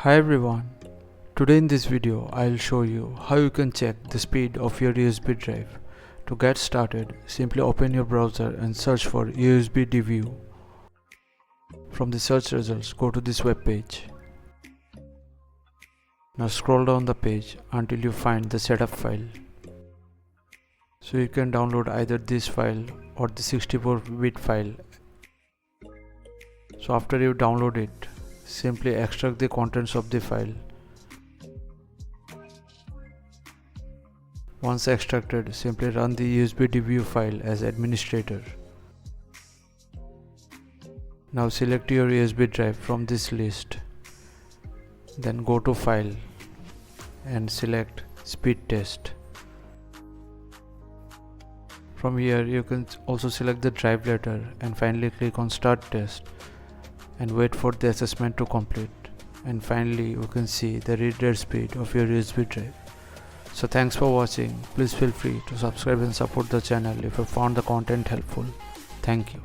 Hi everyone, today in this video I'll show you how you can check the speed of your USB drive. To get started, simply open your browser and search for USB BEAUZ. From the search results, go to this web page. Now scroll down the page until you find the setup file. So you can download either this file or the 64-bit file. So after you download it, simply extract the contents of the file. Once extracted, simply run the USB BEAUZ file as administrator. Now select your USB drive from this list. Then go to File and select Speed Test. From here you can also select the drive letter and finally click on Start Test and wait for the assessment to complete. And finally you can see the read-write speed of your USB drive. So thanks for watching. Please feel free to subscribe and support the channel if you found the content helpful. Thank you.